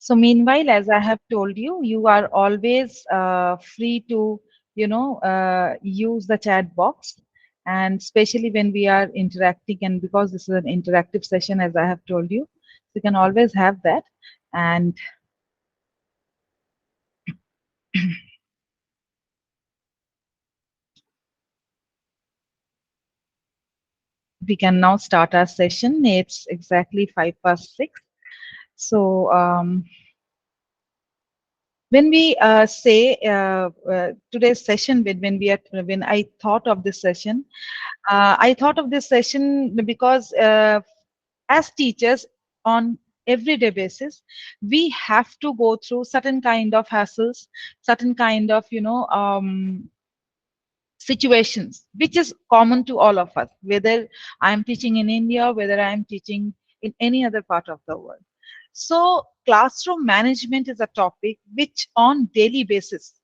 So meanwhile, as I have told you, you are always free to, use the chat box, and especially when we are interacting, and because this is an interactive session, as I have told you, you can always have that, and we can now start our session. It's exactly 5 past 6. So when we say today's session, when I thought of this session, I thought of this session because as teachers on everyday basis, we have to go through certain kind of hassles, certain kind of situations, which is common to all of us, whether I am teaching in India, whether I am teaching in any other part of the world. So classroom management is a topic which on daily basis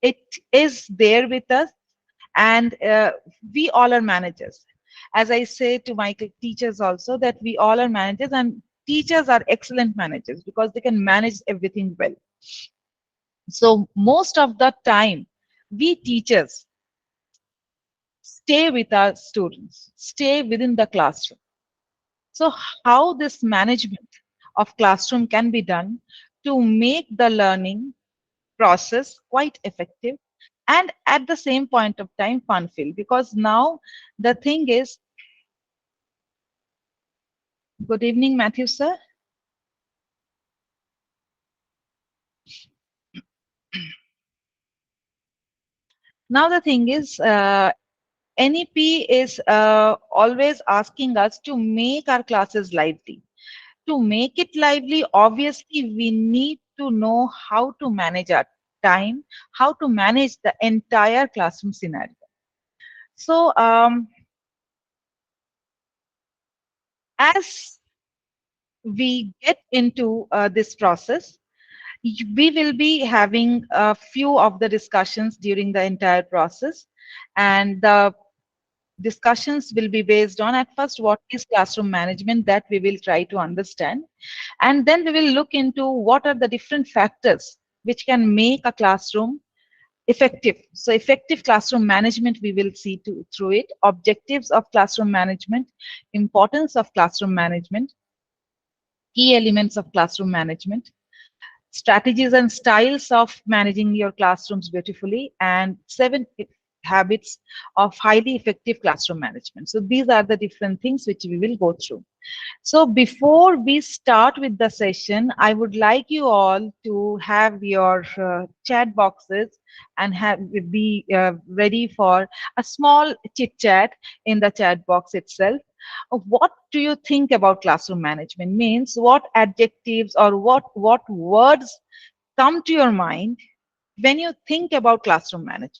it is there with us, and we all are managers. As I say to my teachers also, that we all are managers, and teachers are excellent managers because they can manage everything well. So most of the time, we teachers stay with our students, stay within the classroom. So how this management of classroom can be done to make the learning process quite effective, and at the same point of time fun filled, because now the thing is, good evening Matthew sir. Now the thing is, NEP is always asking us to make our classes lively. To make it lively, obviously, we need to know how to manage our time, how to manage the entire classroom scenario. So, as we get into this process, we will be having a few of the discussions during the entire process, and the discussions will be based on, at first, what is classroom management, that we will try to understand, and then we will look into what are the different factors which can make a classroom effective. So effective classroom management, we will see through it, objectives of classroom management, importance of classroom management, key elements of classroom management, strategies and styles of managing your classrooms beautifully, and 7 habits of highly effective classroom management. So these are the different things which we will go through. So before we start with the session, I would like you all to have your chat boxes and be ready for a small chit chat in the chat box itself. What do you think about classroom management? Means what adjectives or what words come to your mind when you think about classroom management?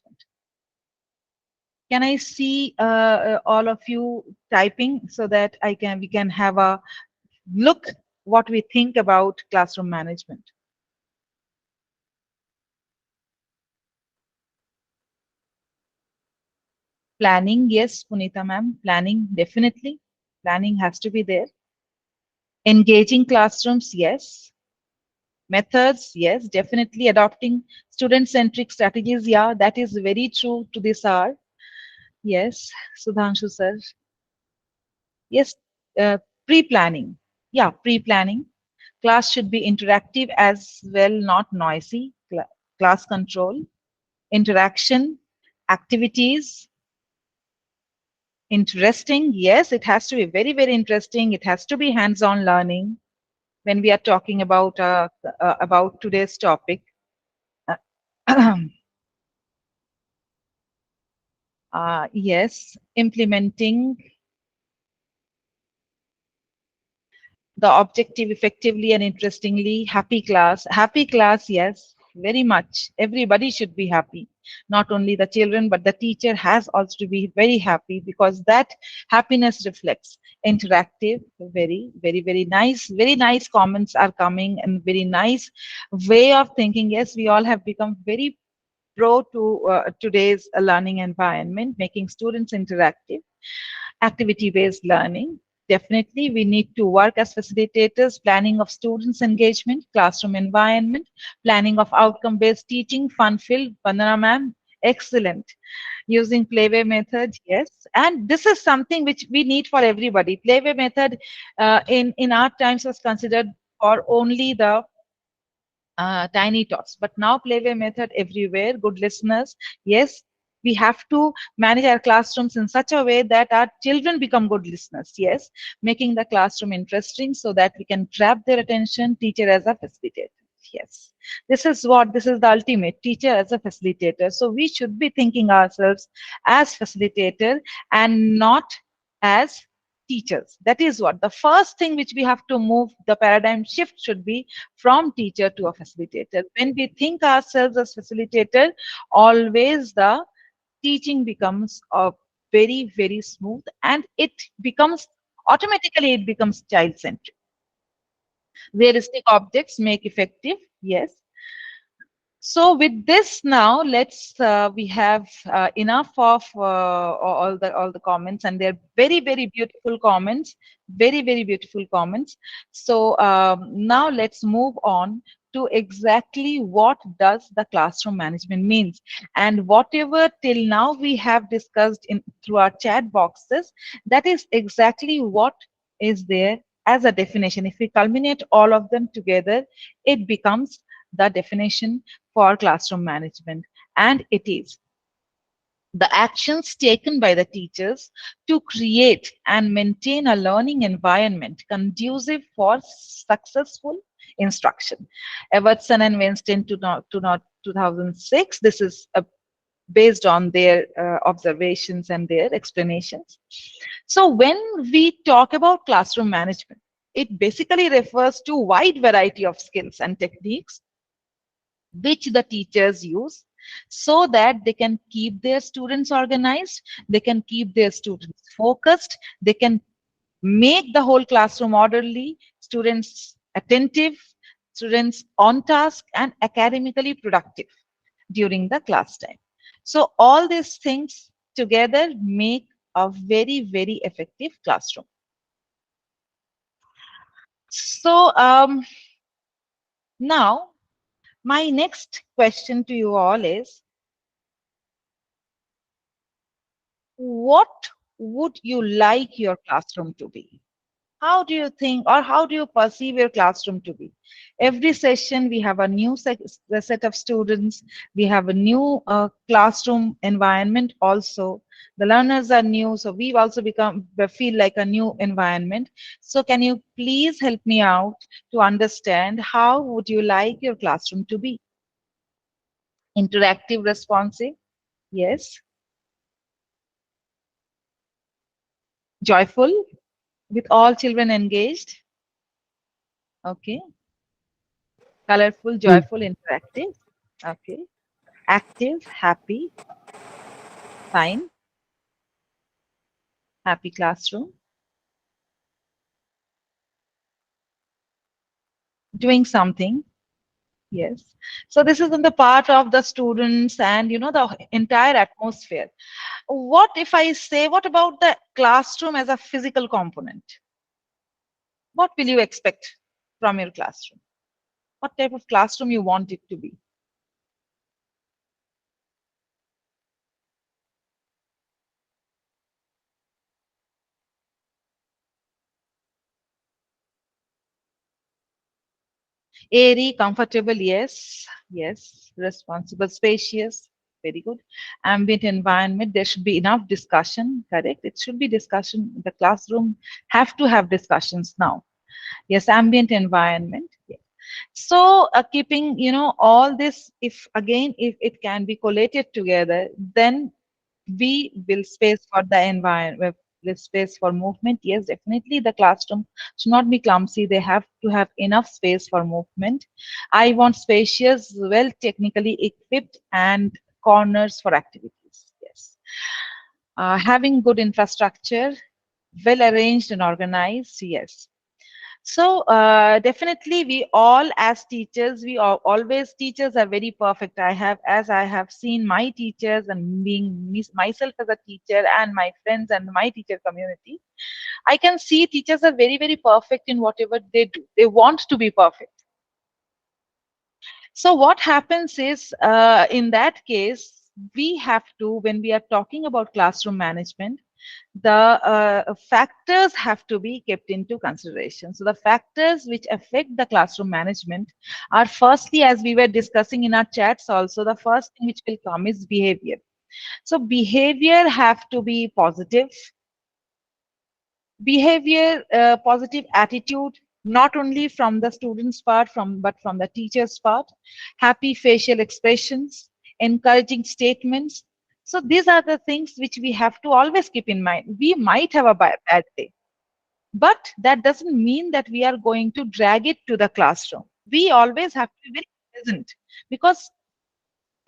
Can I see all of you typing so that we can have a look what we think about classroom management? Planning, yes, Punita ma'am, planning definitely. Planning has to be there. Engaging classrooms, yes. Methods, yes, definitely. Adopting student-centric strategies, yeah, that is very true to this hour. Yes, Sudhanshu sir. Yes, uh, pre-planning. Yeah, pre-planning. Class should be interactive as well, not noisy. Class control, interaction, activities, interesting. Yes, it has to be very, very interesting. It has to be hands-on learning when we are talking about today's topic. Yes, implementing the objective effectively and interestingly. Happy class, yes, very much. Everybody should be happy. Not only the children, but the teacher has also to be very happy, because that happiness reflects. Interactive, very, very, very nice comments are coming, and very nice way of thinking. Yes, we all have become very pro to today's learning environment, making students interactive, activity based learning. Definitely, we need to work as facilitators, planning of students' engagement, classroom environment, planning of outcome-based teaching, fun-filled. Vandana ma'am, excellent. Using playway method, yes. And this is something which we need for everybody. Playway method in our times was considered for only the tiny tots. But now playway method everywhere. Good listeners, yes, we have to manage our classrooms in such a way that our children become good listeners. Yes, making the classroom interesting so that we can grab their attention. Teacher as a facilitator. Yes, this is the ultimate teacher as a facilitator. So we should be thinking ourselves as facilitator and not as teachers. That is what the first thing which we have to move the paradigm shift should be from teacher to a facilitator. When we think ourselves as facilitator, always the teaching becomes very, very smooth and it becomes automatically it becomes child centric. Realistic objects make effective, yes. So with this now, let's we have enough of all the comments, and they're very very beautiful comments, very very beautiful comments. So now let's move on to exactly what does the classroom management means, and whatever till now we have discussed in through our chat boxes, that is exactly what is there as a definition. If we culminate all of them together, it becomes the definition for classroom management. And it is the actions taken by the teachers to create and maintain a learning environment conducive for successful instruction. Evertson and Winston 2006. This is based on their observations and their explanations. So when we talk about classroom management, it basically refers to wide variety of skills and techniques which the teachers use so that they can keep their students organized, they can keep their students focused, they can make the whole classroom orderly, students attentive, students on task, and academically productive during the class time. So, all these things together make a very, very effective classroom. So, now my next question to you all is, what would you like your classroom to be? How do you think, or how do you perceive your classroom to be? Every session, we have a new set of students, we have a new classroom environment also. The learners are new, so we've also become feel like a new environment. So, can you please help me out to understand how would you like your classroom to be? Interactive, responsive, yes. Joyful, with all children engaged, okay. Colorful, Mm. joyful, interactive, okay. Active, happy, fine, happy classroom, doing something, yes. So this is on the part of the students and the entire atmosphere. What if I say, what about the classroom as a physical component? What will you expect from your classroom? What type of classroom you want it to be? Airy, comfortable, yes, yes. Responsible, spacious, very good. Ambient environment, there should be enough discussion, correct? It should be discussion. The classroom have to have discussions now. Yes, ambient environment. Yes. So keeping, all this, if again, if it can be collated together, then we will space for the environment, space for movement. Yes, definitely the classroom should not be clumsy. They have to have enough space for movement. I want spacious, well technically equipped, and corners for activities. Yes. Having good infrastructure, well arranged and organized. Yes. So definitely, we all as teachers, we are always teachers are very perfect. As I have seen my teachers and being myself as a teacher and my friends and my teacher community. I can see teachers are very, very perfect in whatever they do. They want to be perfect. So what happens is, in that case, we have to, when we are talking about classroom management, the factors have to be kept into consideration. So the factors which affect the classroom management are, firstly, as we were discussing in our chats also, the first thing which will come is behavior. So behavior have to be positive. Behavior, positive attitude, not only from the students part, but from the teachers part. Happy facial expressions, encouraging statements. So these are the things which we have to always keep in mind. We might have a bad day, but that doesn't mean that we are going to drag it to the classroom. We always have to be very present, because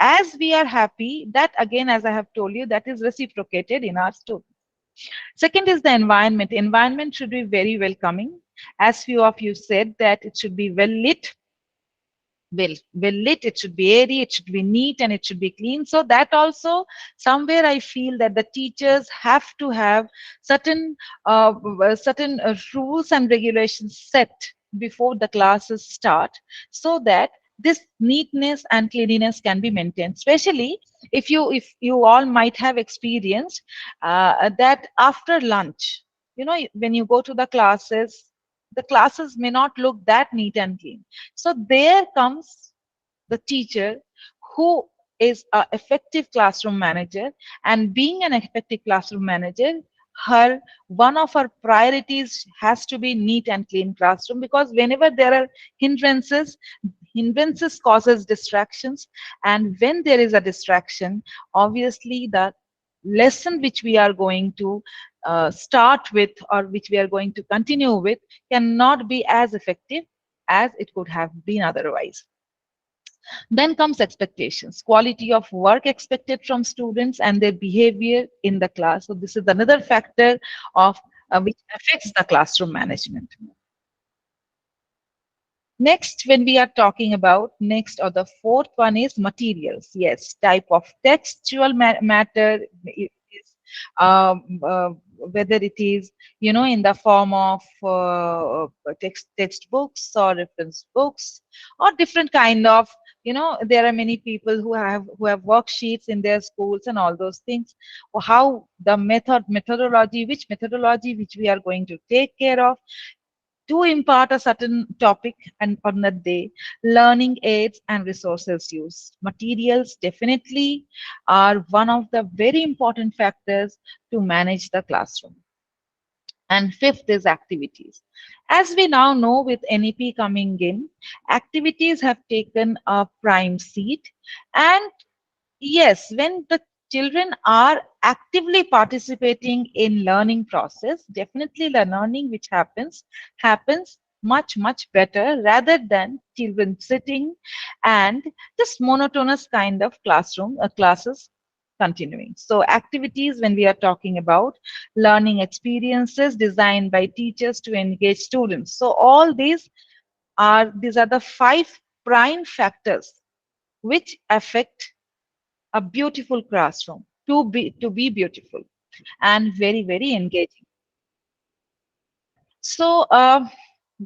as we are happy, that again, as I have told you, that is reciprocated in our students. Second is the environment. Environment should be very welcoming. As few of you said, that it should be well lit, well lit, it should be airy, it should be neat, and it should be clean. So that also, somewhere I feel that the teachers have to have certain rules and regulations set before the classes start, so that this neatness and cleanliness can be maintained. Especially if you all might have experienced that after lunch, when you go to the classes may not look that neat and clean. So there comes the teacher, who is an effective classroom manager. And being an effective classroom manager, her one of her priorities has to be neat and clean classroom, because whenever there are hindrances, hindrances causes distractions. And when there is a distraction, obviously the lesson which we are going to start with, or which we are going to continue with, cannot be as effective as it could have been otherwise. Then comes expectations, quality of work expected from students and their behavior in the class. So this is another factor of which affects the classroom management. Next, when we are talking about next, or the fourth one, is materials. Yes, type of textual matter is, whether it is, in the form of textbooks or reference books, or different kind of, there are many people who have worksheets in their schools and all those things. Or how the methodology, which methodology which we are going to take care of to impart a certain topic and on that day. Learning aids and resources use. Materials definitely are one of the very important factors to manage the classroom. And fifth is activities. As we now know, with NEP coming in, activities have taken a prime seat. And yes, when the children are actively participating in learning process, definitely the learning which happens much, much better, rather than children sitting and just monotonous kind of classes continuing. So activities, when we are talking about learning experiences designed by teachers to engage students. So all these are the five prime factors which affect a beautiful classroom to be beautiful and very, very engaging. So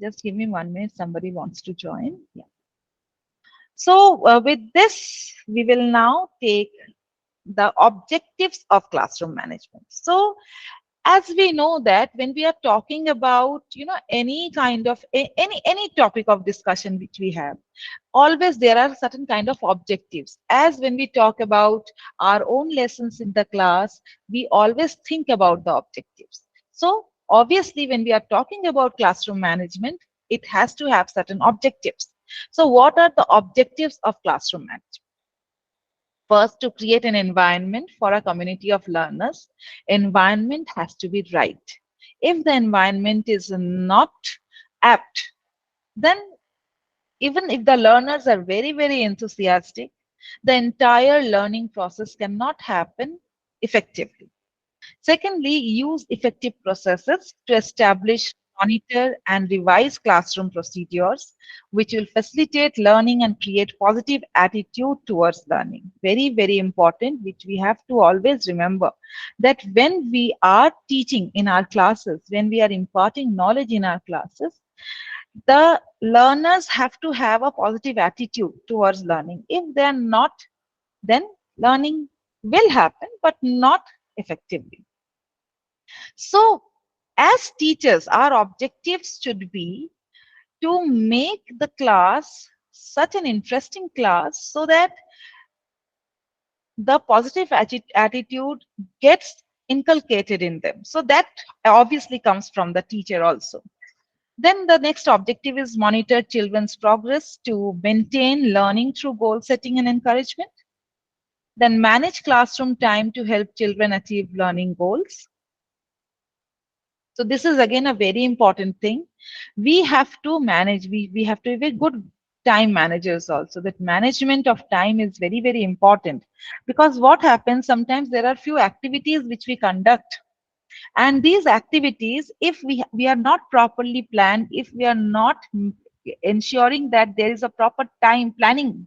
just give me 1 minute, somebody wants to join. Yeah. So with this, we will now take the objectives of classroom management. So as we know that when we are talking about, any kind of any topic of discussion which we have, always there are certain kind of objectives. As when we talk about our own lessons in the class, we always think about the objectives. So obviously when we are talking about classroom management, it has to have certain objectives. So what are the objectives of classroom management? First, to create an environment for a community of learners. Environment has to be right. If the environment is not apt, then even if the learners are very, very enthusiastic, the entire learning process cannot happen effectively. Secondly, use effective processes to establish monitor, and revise classroom procedures, which will facilitate learning and create positive attitude towards learning. Very, very important, which we have to always remember that when we are teaching in our classes, when we are imparting knowledge in our classes, the learners have to have a positive attitude towards learning. If they are not, then learning will happen, but not effectively. So, as teachers, our objectives should be to make the class such an interesting class so that the positive attitude gets inculcated in them. So, that obviously comes from the teacher also. Then the next objective is monitor children's progress to maintain learning through goal setting and encouragement. Then manage classroom time to help children achieve learning goals. So this is again a very important thing. We have to manage, we have to be good time managers also. That management of time is very, very important, because what happens sometimes there are few activities which we conduct, and these activities, if we are not properly planned, if we are not ensuring that there is a proper time planning,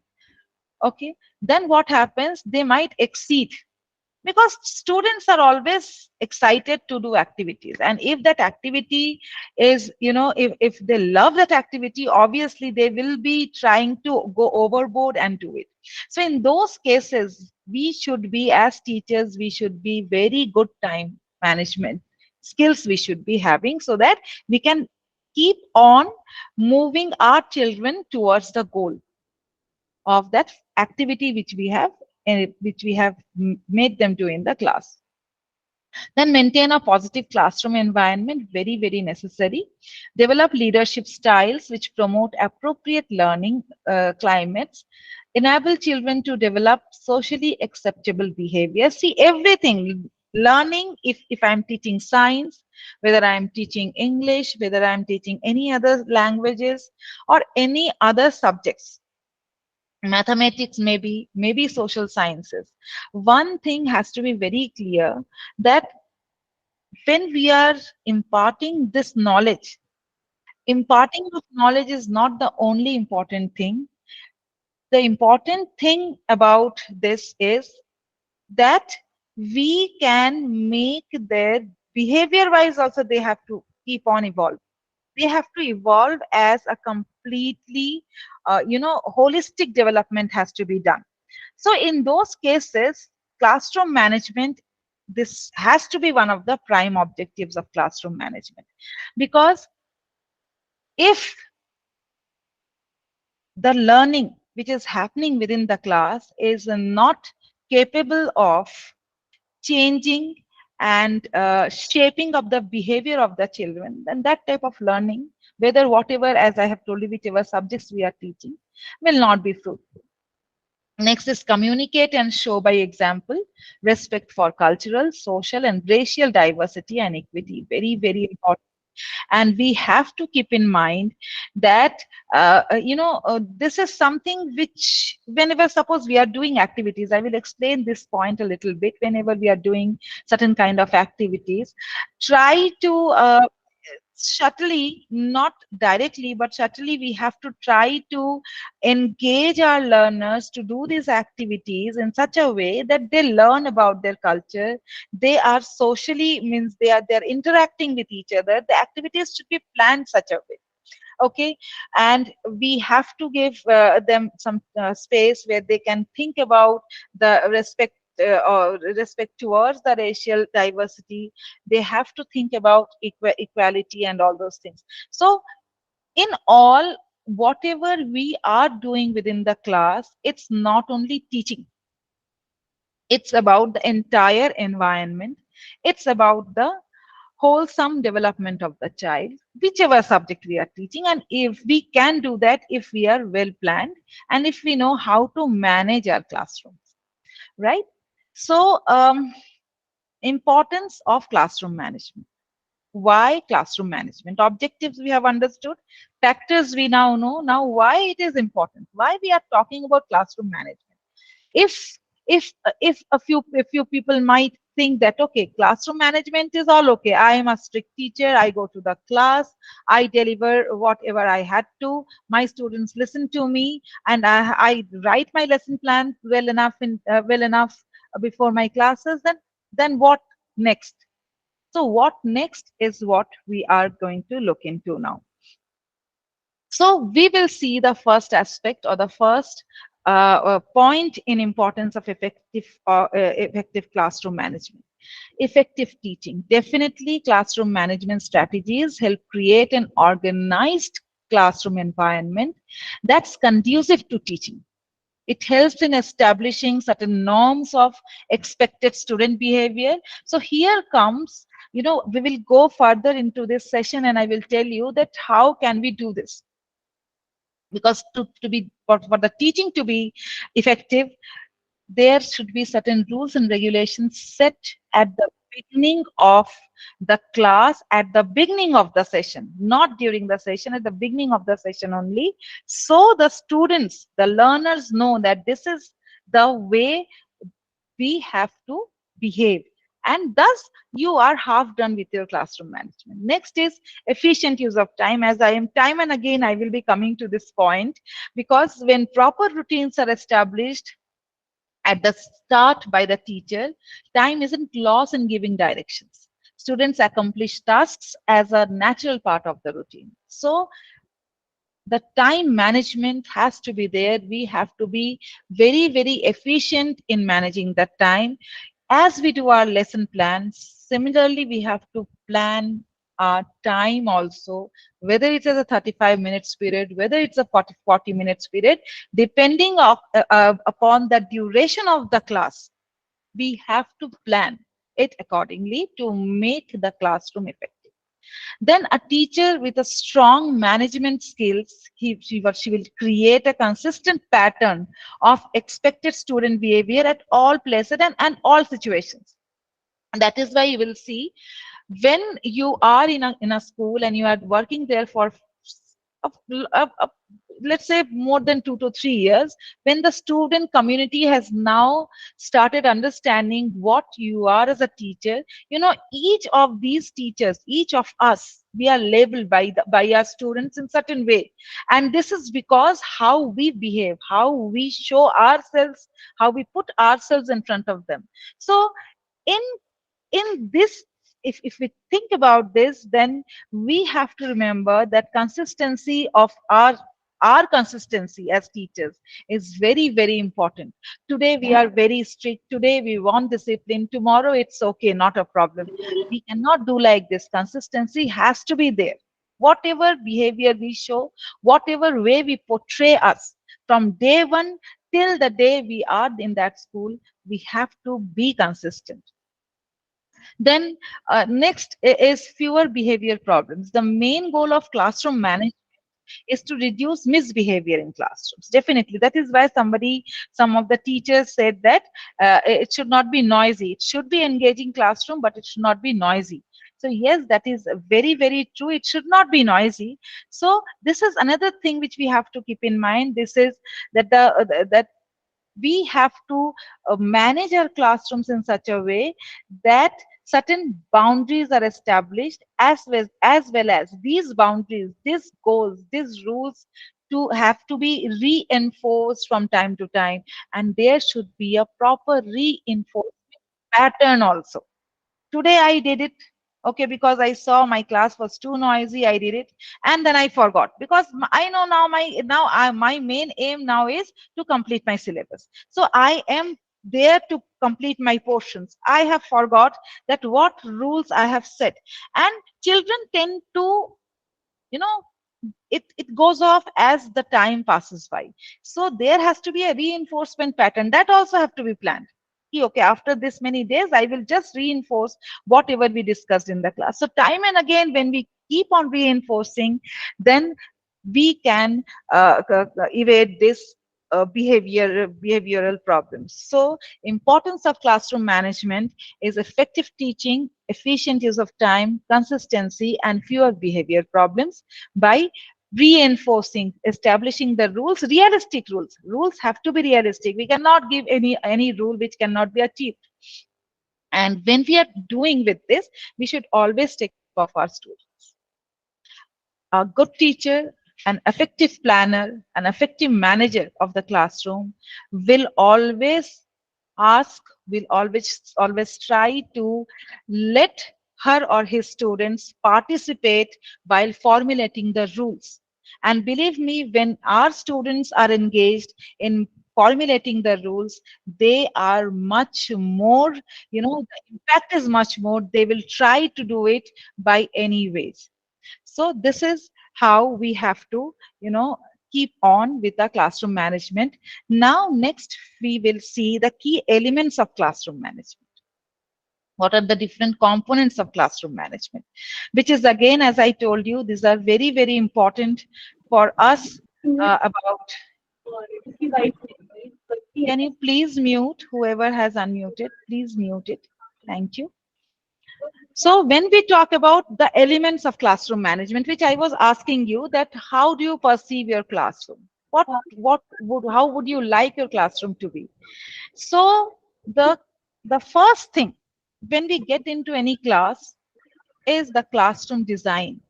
okay, then what happens, they might exceed, because students are always excited to do activities, and if that activity is, if they love that activity, obviously they will be trying to go overboard and do it. So in those cases, we should be, as teachers, we should be very good time management skills we should be having, so that we can keep on moving our children towards the goal of that activity which we have made them do in the class. Then maintain a positive classroom environment, very, very necessary. Develop leadership styles which promote appropriate learning climates. Enable children to develop socially acceptable behavior. See, everything, learning, if I'm teaching science, whether I'm teaching English, whether I'm teaching any other languages or any other subjects, mathematics, maybe social sciences, one thing has to be very clear, that when we are imparting this knowledge, imparting of knowledge is not the only important thing. The important thing about this is that we can make their behavior wise also, they have to keep on evolving. They have to evolve as a completely, holistic development has to be done. So in those cases, classroom management, this has to be one of the prime objectives of classroom management. Because if the learning which is happening within the class is not capable of changing and shaping of the behavior of the children, then that type of learning, whether whatever, as I have told you, whichever subjects we are teaching, will not be fruitful. Next is communicate and show by example respect for cultural, social, and racial diversity and equity. Very, very important. And we have to keep in mind that, this is something which, whenever suppose we are doing activities, I will explain this point a little bit. Whenever we are doing certain kind of activities, try to subtly, not directly, but subtly, we have to try to engage our learners to do these activities in such a way that they learn about their culture. They are socially, means they're interacting with each other. The activities should be planned such a way, okay, and we have to give them some space where they can think about the respect, or respect towards the racial diversity. They have to think about equality and all those things. So in all, whatever we are doing within the class, it's not only teaching, it's about the entire environment. It's about the wholesome development of the child, whichever subject we are teaching. And if we can do that, if we are well planned, and if we know how to manage our classrooms, right? So, importance of classroom management. Why classroom management? Objectives we have understood, factors we now know. Now, why it is important? Why we are talking about classroom management? If if a few people might think that, okay, classroom management is all okay. I am a strict teacher. I go to the class. I deliver whatever I had to. My students listen to me, and I write my lesson plan well enough before my classes. Then what next? So what next is what we are going to look into now. So we will see the first aspect, or the first point in importance of effective classroom management. Effective teaching. Definitely, classroom management strategies help create an organized classroom environment that's conducive to teaching. It helps in establishing certain norms of expected student behavior. So here comes, we will go further into this session, and I will tell you that how can we do this. Because for the teaching to be effective, there should be certain rules and regulations set at the beginning of the class, at the beginning of the session, not during the session, at the beginning of the session only. So the students, the learners know that this is the way we have to behave. And thus, you are half done with your classroom management. Next is efficient use of time. As I am time and again, I will be coming to this point, because when proper routines are established at the start by the teacher, time isn't lost in giving directions. Students accomplish tasks as a natural part of the routine. So the time management has to be there. We have to be very, very efficient in managing the time. As we do our lesson plans, similarly, we have to plan our time also, whether it's a 35 minutes period, whether it's a 40 minutes period, depending upon the duration of the class, we have to plan it accordingly to make the classroom effective. Then a teacher with a strong management skills, she will create a consistent pattern of expected student behavior at all places and all situations. That is why you will see, when you are in a school and you are working there for of, of, of, let's say more than 2 to 3 years, when the student community has now started understanding what you are as a teacher, each of these teachers, each of us, we are labeled by our students in certain way. And this is because how we behave, how we show ourselves, how we put ourselves in front of them. So in this, if we think about this, then we have to remember that consistency of our consistency as teachers is very, very important. Today we are very strict, today we want discipline, tomorrow it's okay, not a problem. We cannot do like this. Consistency has to be there. Whatever behavior we show, whatever way we portray us, from day one till the day we are in that school, we have to be consistent. Then next is fewer behavior problems. The main goal of classroom management is to reduce misbehavior in classrooms. Definitely, that is why some of the teachers said that it should not be noisy. It should be engaging classroom, but it should not be noisy. So yes, that is very, very true. It should not be noisy. So this is another thing which we have to keep in mind. This is that we have to manage our classrooms in such a way that certain boundaries are established, as well as these boundaries, these goals, these rules to have to be reinforced from time to time, and there should be a proper reinforcement pattern also. Today I did it, okay, because I saw my class was too noisy, I did it, and then I forgot, because I know now my main aim now is to complete my syllabus. So I am there to complete my portions. I have forgot that what rules I have set. And children tend to, you know it goes off as the time passes by. So there has to be a reinforcement pattern that also have to be planned. Okay, after this many days I will just reinforce whatever we discussed in the class. So time and again, when we keep on reinforcing, then we can evade this behavioral problems. So importance of classroom management is effective teaching, efficient use of time, consistency, and fewer behavior problems by reinforcing, establishing the rules, realistic rules have to be realistic. We cannot give any rule which cannot be achieved. And when we are doing with this, we should always take care of our students. A good teacher, an effective planner, an effective manager of the classroom will always ask, will always try to let her or his students participate while formulating the rules. And believe me, when our students are engaged in formulating the rules, they are much more, the impact is much more. They will try to do it by any ways. So this is how we have to, keep on with the classroom management. Now, next, we will see the key elements of classroom management. What are the different components of classroom management? Which is again, as I told you, these are very, very important for us about. Can you please mute whoever has unmuted? Please mute it. Thank you. So when we talk about the elements of classroom management, which I was asking you that how do you perceive your classroom? How would you like your classroom to be? So the first thing when we get into any class is the classroom design.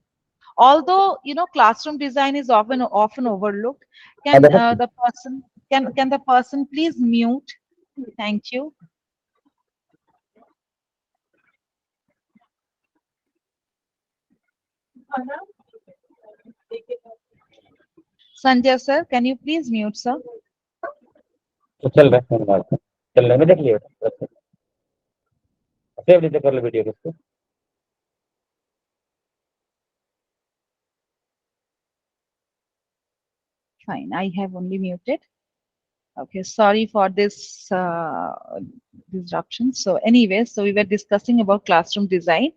Although classroom design is often overlooked, can the person can the person please mute? Thank you. Sanjay sir, can you please mute, sir? तो चल रहा है हमारे पास। चल रहा है, मैं देख लिया बस। सेव लीजिए कर लो वीडियो को। Fine, I have only muted. Okay, sorry for this disruption. So anyway, so we were discussing about classroom design,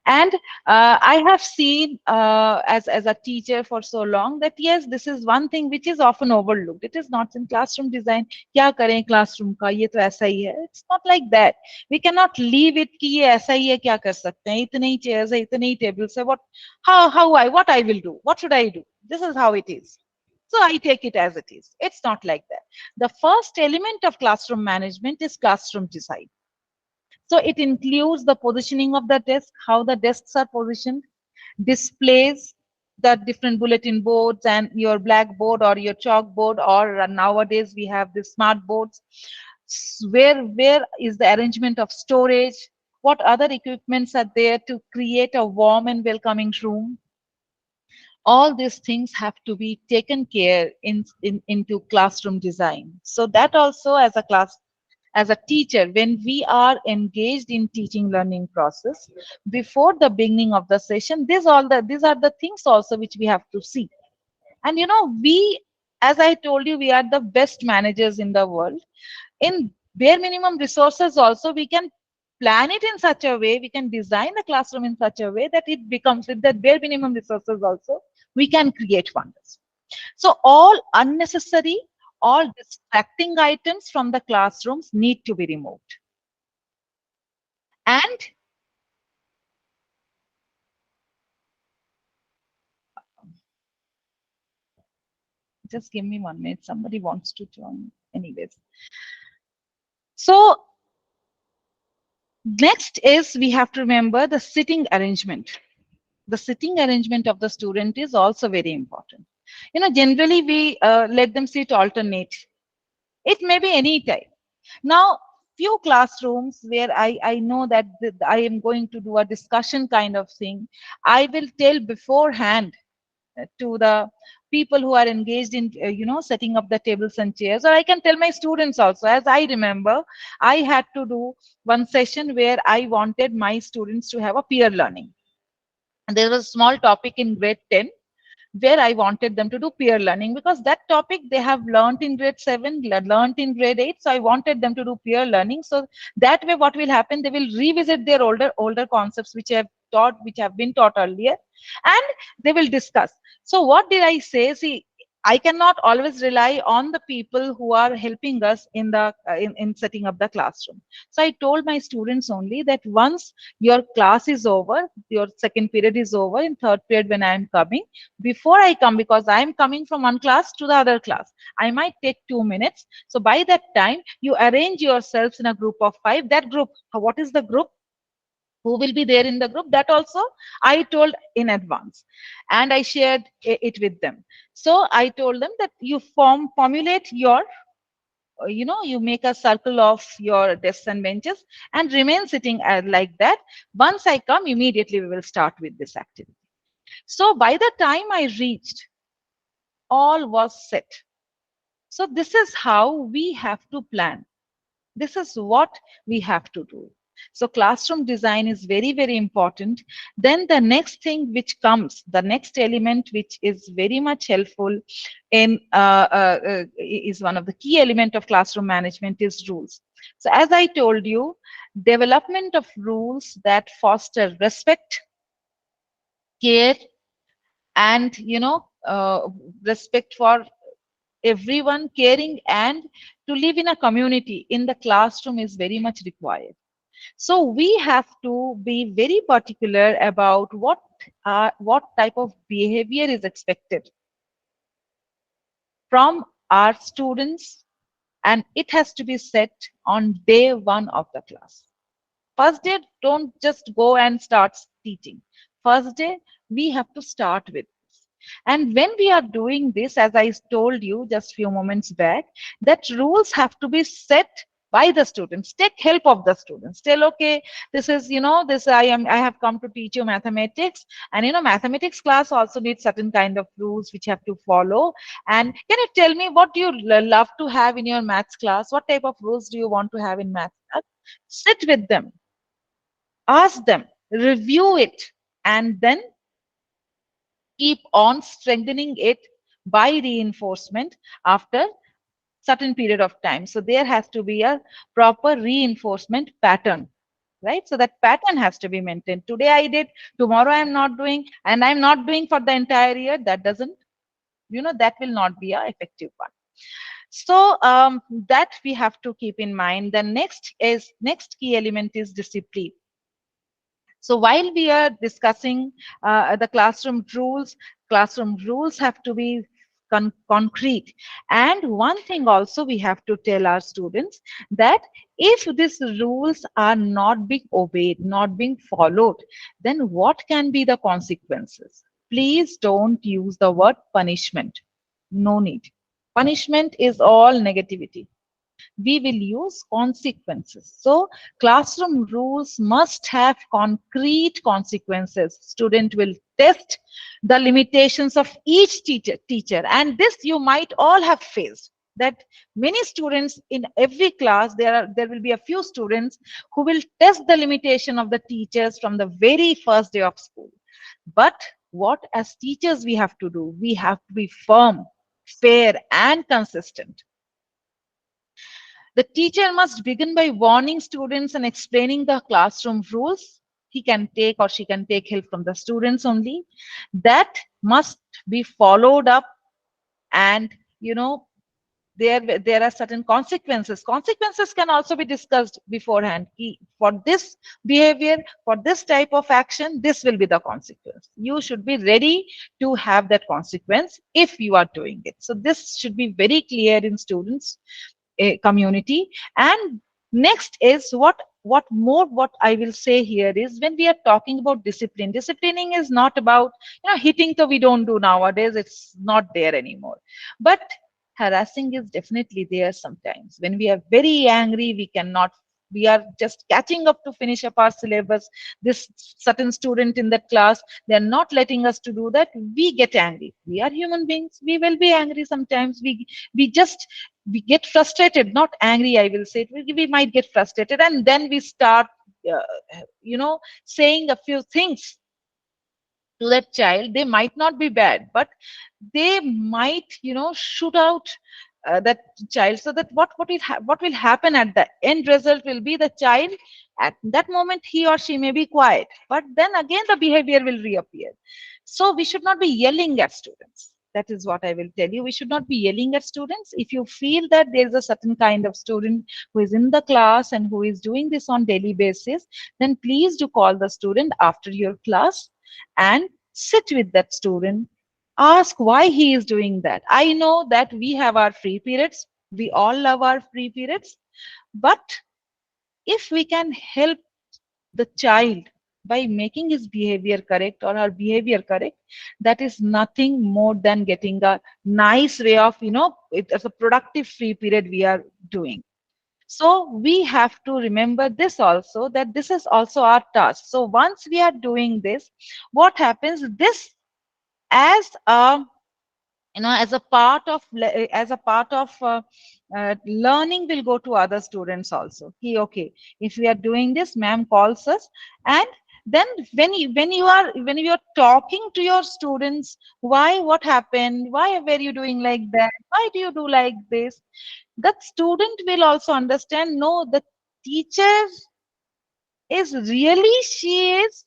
and I have seen as a teacher for so long that yes, this is one thing which is often overlooked. It is not in classroom design. क्या करें classroom का ये तो ऐसा ही है. It's not like that. We cannot leave it कि ये ऐसा ही है क्या कर सकते हैं इतने ही chairs है इतने ही tables है what I will do, what should I do? This is how it is. So I take it as it is. It's not like that. The first element of classroom management is classroom design. So it includes the positioning of the desk, how the desks are positioned, displays, the different bulletin boards and your blackboard or your chalkboard, or nowadays we have the smart boards. Where is the arrangement of storage? What other equipments are there to create a warm and welcoming room? All these things have to be taken care into classroom design. So that also as a teacher, when we are engaged in teaching learning process, before the beginning of the session, these are the things also which we have to see. And we, as I told you, we are the best managers in the world. In bare minimum resources also, we can plan it in such a way, we can design the classroom in such a way that it becomes, with that bare minimum resources also, we can create wonders. So all unnecessary, all distracting items from the classrooms need to be removed. And just give me 1 minute, somebody wants to join anyways. So next is we have to remember the sitting arrangement. The sitting arrangement of the student is also very important. Generally we let them sit alternate. It may be any time. Now, few classrooms where I know that I am going to do a discussion kind of thing, I will tell beforehand to the people who are engaged in setting up the tables and chairs, or I can tell my students also. As I remember, I had to do one session where I wanted my students to have a peer learning. And there was a small topic in grade 10 where I wanted them to do peer learning, because that topic they have learned in grade 7, learned in grade 8. So I wanted them to do peer learning. So that way what will happen, they will revisit their older concepts which have been taught earlier, and they will discuss. So what did I say? See, I cannot always rely on the people who are helping us in the in setting up the classroom. So I told my students only that once your class is over, your second period is over, in third period when I am coming, before I come, because I am coming from one class to the other class, I might take 2 minutes. So by that time, you arrange yourselves in a group of five. That group, what is the group? Who will be there in the group, that also I told in advance, and I shared it with them. So I told them that you formulate your you make a circle of your desks and benches and remain sitting like that. Once I come, immediately we will start with this activity. So by the time I reached, all was set. So this is how we have to plan. This is what we have to do. So classroom design is very, very important. Then the next thing which comes, the next element which is very much helpful in is one of the key element of classroom management is rules. So as I told you, development of rules that foster respect, care, and respect for everyone, caring, and to live in a community in the classroom is very much required. So we have to be very particular about what type of behavior is expected from our students, and it has to be set on day one of the class. First day, don't just go and start teaching. First day, we have to start with this. And when we are doing this, as I told you just few moments back, that rules have to be set by the students. Take help of the students. Tell, okay, this is, this I have come to teach you mathematics, and mathematics class also needs certain kind of rules which you have to follow. And can you tell me what do you love to have in your maths class? What type of rules do you want to have in maths class? Sit with them, ask them, review it, and then keep on strengthening it by reinforcement after certain period of time. So there has to be a proper reinforcement pattern, right? So that pattern has to be maintained. Today I did, tomorrow I'm not doing, and I'm not doing for the entire year. That doesn't, that will not be a effective one. So that we have to keep in mind. The next key element is discipline. So while we are discussing the classroom rules have to be concrete. And one thing also we have to tell our students that if these rules are not being obeyed, not being followed, then what can be the consequences? Please don't use the word punishment. No need. Punishment is all negativity. We will use consequences. So classroom rules must have concrete consequences. Student will test the limitations of each teacher. And this you might all have faced, that many students in every class, there will be a few students who will test the limitation of the teachers from the very first day of school. But what as teachers we have to do? We have to be firm, fair, and consistent. The teacher must begin by warning students and explaining the classroom rules. He can take or she can take help from the students only. That must be followed up, and there are certain consequences. Consequences can also be discussed beforehand. For this behavior, for this type of action, this will be the consequence. You should be ready to have that consequence if you are doing it. So this should be very clear in students community. And next is what I will say here is, when we are talking about discipline, disciplining is not about hitting, so we don't do nowadays, it's not there anymore. But harassing is definitely there. Sometimes when we are very angry, we are just catching up to finish up our syllabus. This certain student in that class, they are not letting us to do that. We get angry. We are human beings. We will be angry sometimes. We get frustrated, not angry, I will say. We might get frustrated, and then we start, saying a few things to that child. They might not be bad, but they might shoot out that child. So that what will happen at the end result will be, the child at that moment, he or she may be quiet, but then again the behavior will reappear. So we should not be yelling at students. That is what I will tell you. We should not be yelling at students. If you feel that there is a certain kind of student who is in the class and who is doing this on daily basis, then please do call the student after your class and sit with that student. Ask why he is doing that. I know that we have our free periods. We all love our free periods. But if we can help the child by making his behavior correct or her behavior correct, that is nothing more than getting a nice way of, it as a productive free period we are doing. So we have to remember this also, that this is also our task. So once we are doing this, what happens, this as a, as a part of learning will go to other students also. Okay, if we are doing this, ma'am calls us, and then when you are talking to your students, why, what happened, why were you doing like that, why do you do like this, that student will also understand, no, the teacher is really, she is,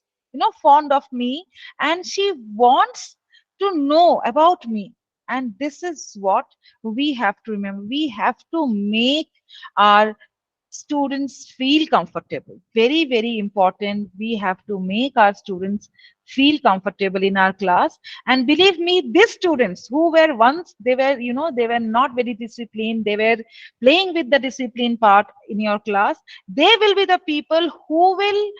fond of me, and she wants to know about me. And this is what we have to remember. We have to make our students feel comfortable. Very, very important. We have to make our students feel comfortable in our class. And believe me, these students who were once, they were, they were not very disciplined, they were playing with the discipline part in your class, they will be the people who will,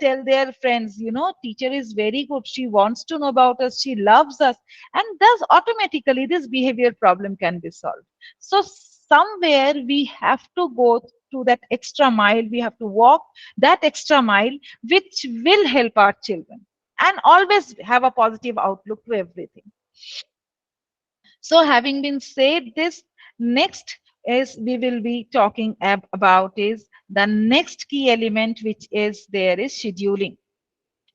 tell their friends, teacher is very good, she wants to know about us, she loves us, and thus automatically this behavior problem can be solved. So somewhere we have to go to that extra mile, we have to walk that extra mile, which will help our children, and always have a positive outlook to everything. So having been said this, next is we will be talking about is the next key element, which is there is scheduling.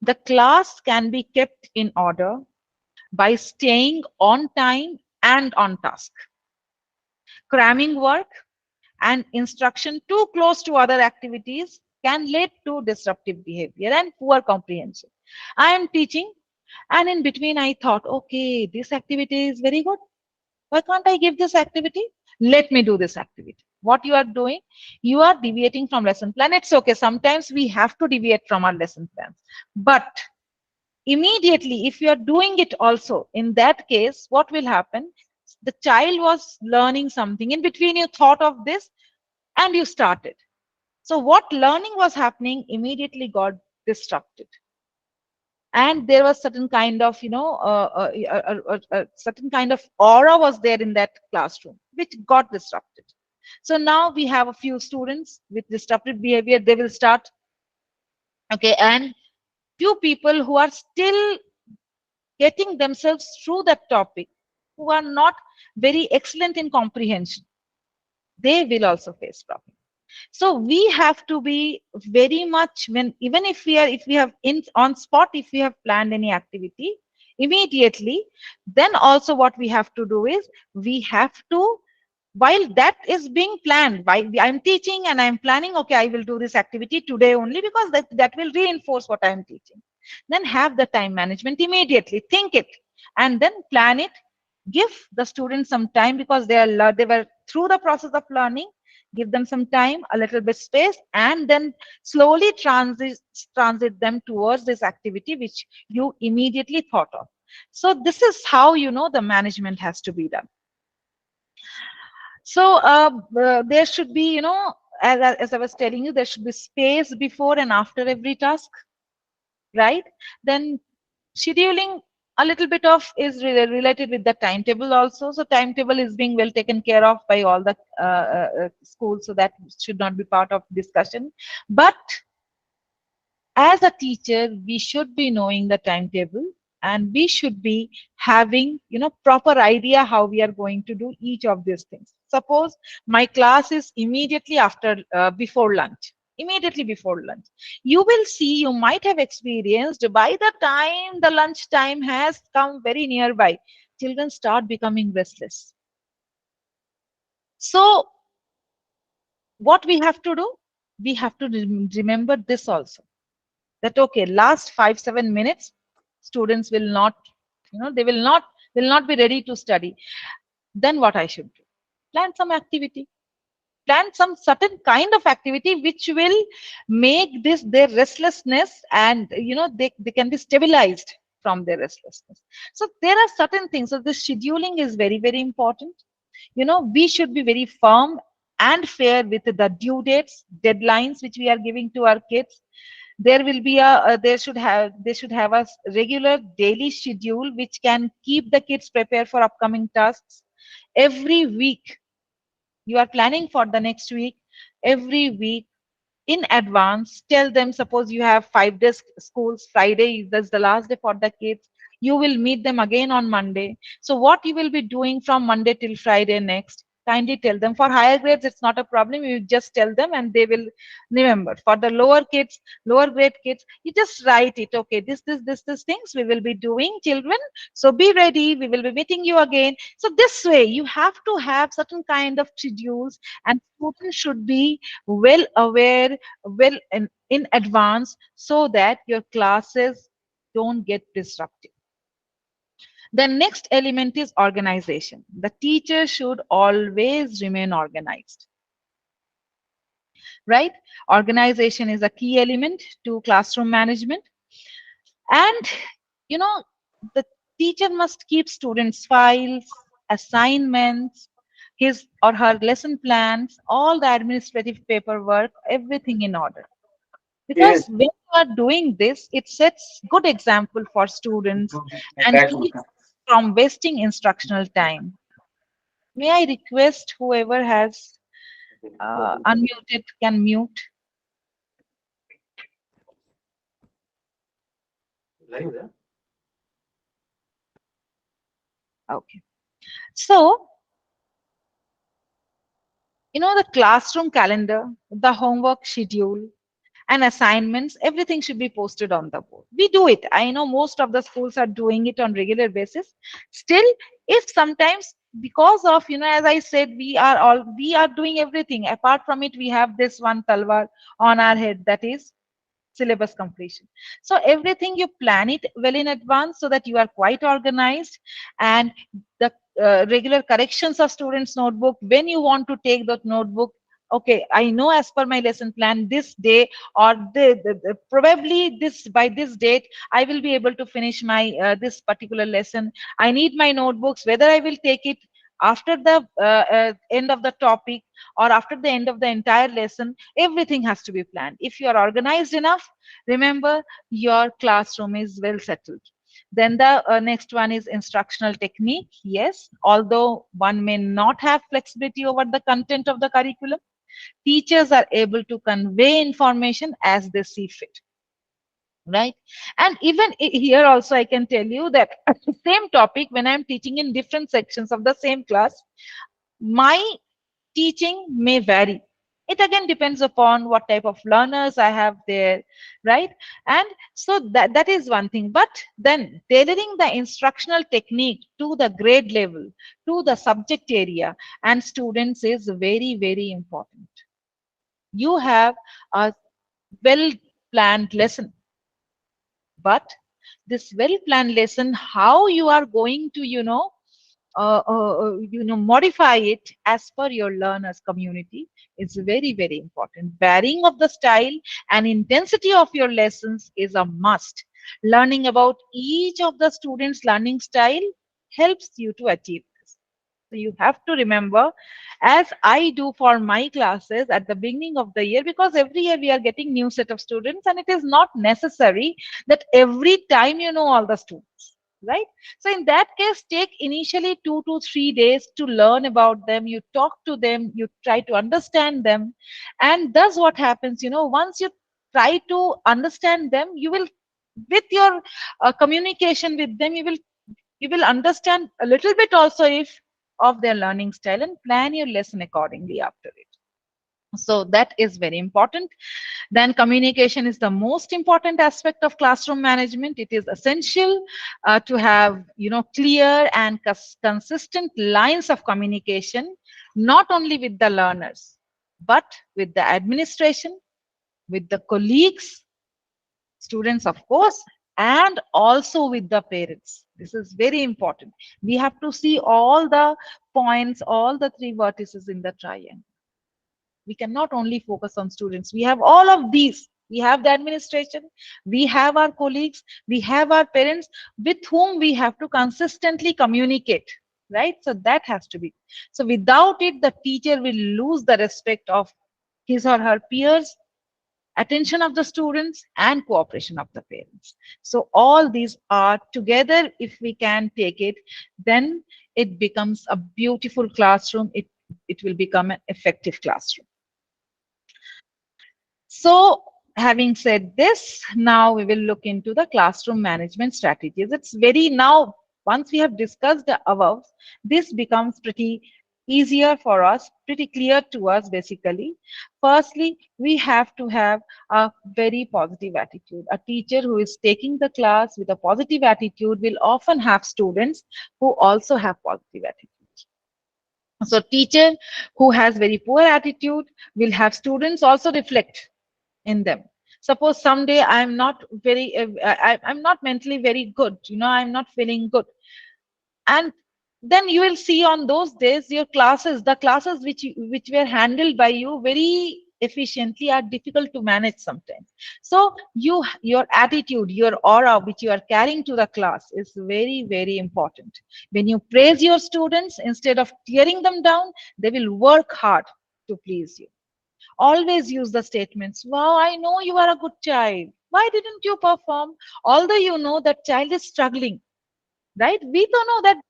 The class can be kept in order by staying on time and on task. Cramming work and instruction too close to other activities can lead to disruptive behavior and poor comprehension. I am teaching, and in between I thought, okay, this activity is very good. Why can't I give this activity? Let me do this activity. What you are doing, you are deviating from lesson plan. It's okay. Sometimes we have to deviate from our lesson plans. But immediately, if you are doing it also, in that case, what will happen? The child was learning something. In between, you thought of this and you started. So what learning was happening immediately got disrupted. And there was certain kind of, certain kind of aura was there in that classroom, which got disrupted. So now we have a few students with disruptive behavior, they will start, okay, and few people who are still getting themselves through that topic, who are not very excellent in comprehension, they will also face problems. So we have to be very much, when even if we have in on spot, if we have planned any activity immediately, then also what we have to do is we have to, while that is being planned, while I'm teaching and I'm planning, okay, I will do this activity today only because that will reinforce what I'm teaching. Then have the time management immediately, think it, and then plan it. Give the students some time because they were through the process of learning. Give them some time, a little bit space, and then slowly transit them towards this activity which you immediately thought of. So this is how, the management has to be done. So there should be, as I was telling you, there should be space before and after every task, right? Then scheduling a little bit of is related with the timetable also. So timetable is being well taken care of by all the schools, so that should not be part of discussion. But as a teacher, we should be knowing the timetable, and we should be having, proper idea how we are going to do each of these things. Suppose my class is immediately after, before lunch, immediately before lunch. You will see, you might have experienced, by the time the lunch time has come very nearby, children start becoming restless. So what we have to do, we have to remember this also, that okay, last 5 7 minutes students will not, they will not will not be ready to study. Then what I should do? Plan some activity, plan some certain kind of activity which will make this their restlessness, and they can be stabilized from their restlessness. So there are certain things. So the scheduling is very, very important. We should be very firm and fair with the due dates, deadlines which we are giving to our kids. There will be they should have a regular daily schedule which can keep the kids prepared for upcoming tasks. Every week you are planning for the next week. Every week in advance, tell them, suppose you have 5 days schools, Friday that's the last day for the kids, you will meet them again on Monday. So what you will be doing from Monday till Friday next, kindly tell them. For higher grades it's not a problem, you just tell them and they will remember. For the lower grade kids, you just write it. Okay, this things we will be doing, children, so be ready, we will be meeting you again. So this way you have to have certain kind of schedules, and students should be well aware, well in advance, so that your classes don't get disrupted. The next element is organization. The teacher should always remain organized, right? Organization is a key element to classroom management. And you know the teacher must keep students files, assignments, his or her lesson plans, all the administrative paperwork, everything in order. Because Yes. when you are doing this, it sets good example for students and keeps from wasting instructional time. May I request whoever has unmuted can mute? Okay. So, the classroom calendar, the homework schedule, and assignments, everything should be posted on the board. We do it. I know most of the schools are doing it on regular basis. Still, if sometimes, because of, as I said, we are doing everything. Apart from it, we have this one talwar on our head, that is syllabus completion. So everything you plan it well in advance so that you are quite organized. And the regular corrections of students notebook, when you want to take that notebook, okay, I know as per my lesson plan this day, or probably this by this date I will be able to finish my this particular lesson. I need my notebooks, whether I will take it after the end of the topic or after the end of the entire lesson. Everything has to be planned. If you are organized enough, remember, your classroom is well settled. Then the next one is instructional technique. Yes, although one may not have flexibility over the content of the curriculum, teachers are able to convey information as they see fit, right? And even here also I can tell you that same topic, when I'm teaching in different sections of the same class, my teaching may vary. It again depends upon what type of learners I have there, right? And so that is one thing. But then tailoring the instructional technique to the grade level, to the subject area and students is very, very important. You have a well planned lesson, but this well planned lesson, how you are going to modify it as per your learners community is very, very important. Varying of the style and intensity of your lessons is a must. Learning about each of the students learning style helps you to achieve this. So you have to remember, as I do for my classes at the beginning of the year, because every year we are getting new set of students, and it is not necessary that every time you know all the students, right? So in that case, take initially 2 to 3 days to learn about them. You talk to them, you try to understand them, and thus what happens, once you try to understand them, you will, with your communication with them, you will understand a little bit also if of their learning style, and plan your lesson accordingly after it. So that is very important. Then communication is the most important aspect of classroom management. It is essential to have clear and consistent lines of communication, not only with the learners but with the administration, with the colleagues, students of course, and also with the parents. This is very important. We have to see all the points, all the three vertices in the triangle. We cannot only focus on students. We have all of these. We have the administration, we have our colleagues, we have our parents with whom we have to consistently communicate, right? So that has to be. So without it, the teacher will lose the respect of his or her peers, attention of the students, and cooperation of the parents. So all these are together, if we can take it, then it becomes a beautiful classroom. It will become an effective classroom. So having said this, now we will look into the classroom management strategies. It's very now, once we have discussed the above, this becomes pretty easier for us, pretty clear to us basically. Firstly, we have to have a very positive attitude. A teacher who is taking the class with a positive attitude will often have students who also have positive attitude. So teacher who has very poor attitude will have students also reflect in them. Suppose someday I'm not very, I'm not mentally very good, I'm not feeling good. And then you will see on those days your classes, the classes which were handled by you very efficiently are difficult to manage sometimes. So your attitude, your aura which you are carrying to the class is very, very important. When you praise your students instead of tearing them down, they will work hard to please you. Always use the statements, wow, I know you are a good child. Why didn't you perform? Although you know that child is struggling, right? We don't know that.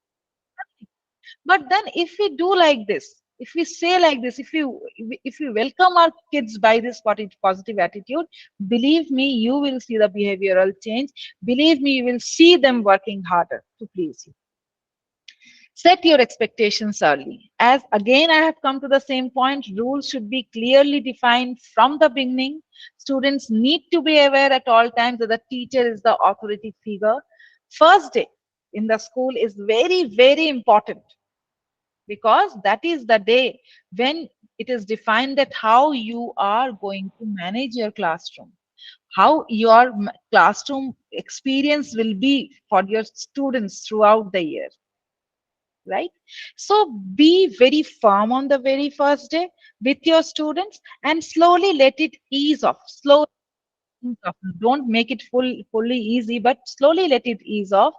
But then if we do like this, if we say like this, if we welcome our kids by this positive attitude, believe me, you will see the behavioral change. Believe me, you will see them working harder to please you. Set your expectations early. As again, I have come to the same point, rules should be clearly defined from the beginning. Students need to be aware at all times that the teacher is the authority figure. First day in the school is very, very important because that is the day when it is defined that how you are going to manage your classroom, how your classroom experience will be for your students throughout the year, right? So be very firm on the very first day with your students and slowly let it ease off. Slowly ease off. Don't make it fully easy, but slowly let it ease off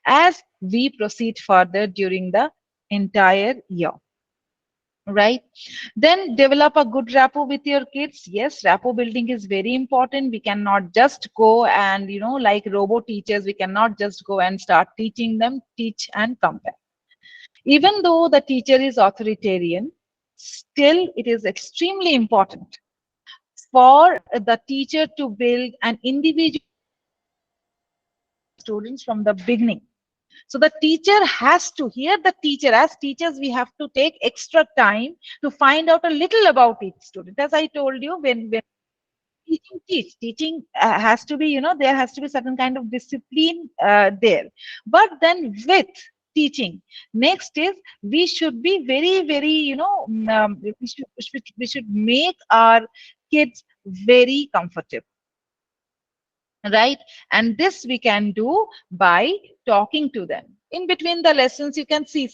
as we proceed further during the entire year. Right? Then develop a good rapport with your kids. Yes, rapport building is very important. We cannot just go and, like robo teachers, we cannot just go and start teaching them, teach and come back. Even though the teacher is authoritarian, still it is extremely important for the teacher to build an individual students from the beginning. So the teacher has to, here the teacher, as teachers, we have to take extra time to find out a little about each student. As I told you, when teaching has to be, there has to be certain kind of discipline there. But then with teaching, next is we should be very, very, we should make our kids very comfortable, right? And this we can do by talking to them in between the lessons. You can see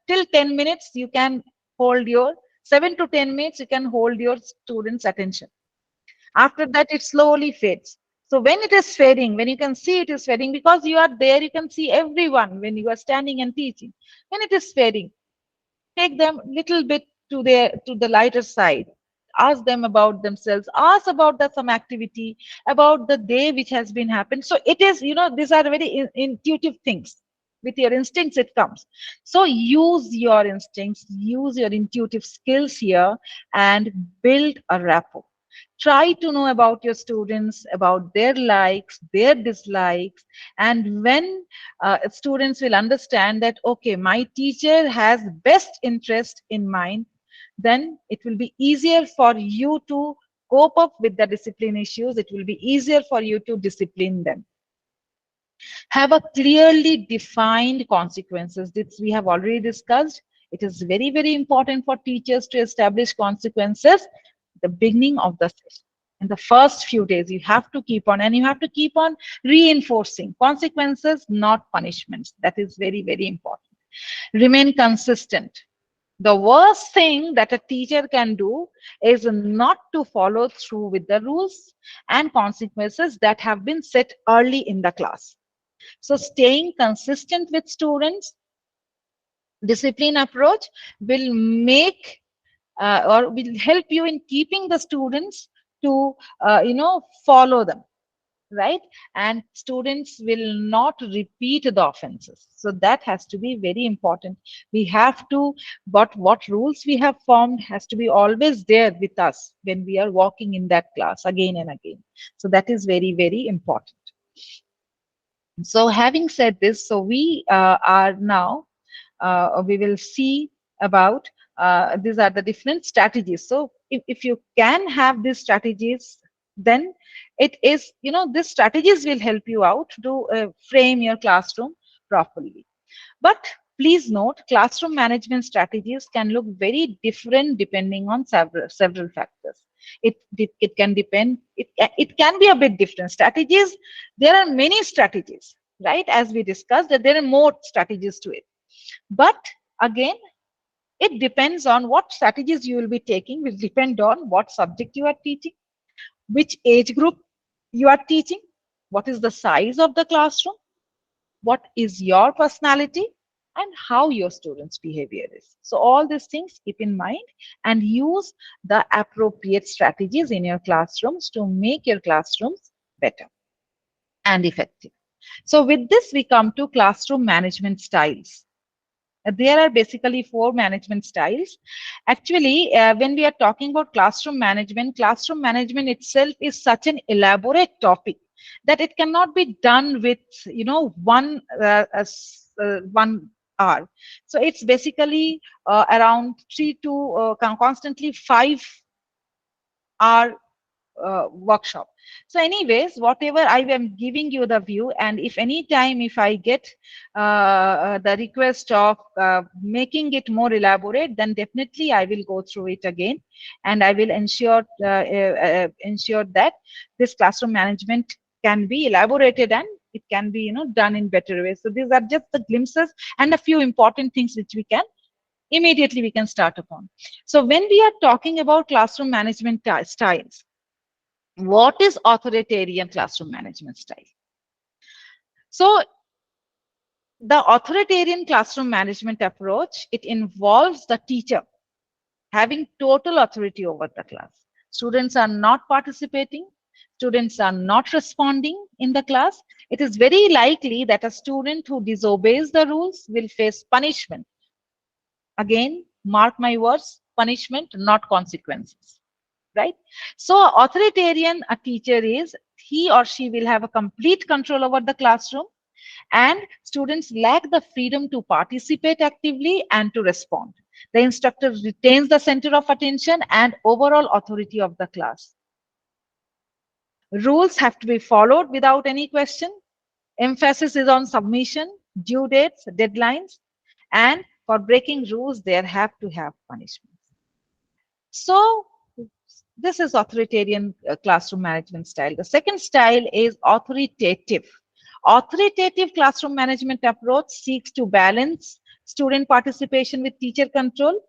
till 10 minutes you can hold your 7 to 10 minutes you can hold your students attention. After that it slowly fades. So when it is fading, when you can see it is fading, because you are there, you can see everyone when you are standing and teaching. When it is fading, take them little bit to the lighter side. Ask them about themselves, ask about some activity, about the day which has been happened. So it is, these are very intuitive things. With your instincts it comes. So use your instincts, use your intuitive skills here and build a rapport. Try to know about your students, about their likes, their dislikes. And when students will understand that, okay, my teacher has best interest in mind, then it will be easier for you to cope up with the discipline issues. It will be easier for you to discipline them. Have a clearly defined consequences. This we have already discussed. It is very, very important for teachers to establish consequences at the beginning of the session. In the first few days, you have to keep on, and you have to keep on reinforcing consequences, not punishments. That is very, very important. Remain consistent. The worst thing that a teacher can do is not to follow through with the rules and consequences that have been set early in the class. So staying consistent with students, discipline approach will make or will help you in keeping the students to follow them, right? And students will not repeat the offenses. So that has to be very important. We have to, but what rules we have formed has to be always there with us when we are walking in that class again and again. So that is very, very important. So having said this, so we are now, we will see about these are the different strategies. So if you can have these strategies, then it is, these strategies will help you out to frame your classroom properly. But please note, classroom management strategies can look very different depending on several factors. It can depend, it can be a bit different. Strategies, there are many strategies, right? As we discussed, that there are more strategies to it. But again, it depends on what strategies you will be taking, will depend on what subject you are teaching, which age group you are teaching, what is the size of the classroom, what is your personality, and how your students' behavior is. So all these things keep in mind and use the appropriate strategies in your classrooms to make your classrooms better and effective. So with this, we come to classroom management styles. There are basically four management styles. Actually, when we are talking about classroom management itself is such an elaborate topic that it cannot be done with, one hour. So it's basically around constantly 5 hour workshop. So anyways, whatever I am giving you the view, and if any time if I get the request of making it more elaborate, then definitely I will go through it again, and I will ensure that this classroom management can be elaborated and it can be done in better ways. So these are just the glimpses and a few important things which we can start upon. So when we are talking about classroom management styles, what is authoritarian classroom management style? So the authoritarian classroom management approach, it involves the teacher having total authority over the class. Students are not participating, students are not responding in the class. It is very likely that a student who disobeys the rules will face punishment. Again, mark my words, punishment, not consequences, right? So authoritarian a teacher is, he or she will have a complete control over the classroom, and students lack the freedom to participate actively and to respond. The instructor retains the center of attention and overall authority of the class. Rules have to be followed without any question. Emphasis is on submission, due dates, deadlines, and for breaking rules, there have to have punishments. So this is authoritarian classroom management style. The second style is authoritative. Authoritative classroom management approach seeks to balance student participation with teacher control.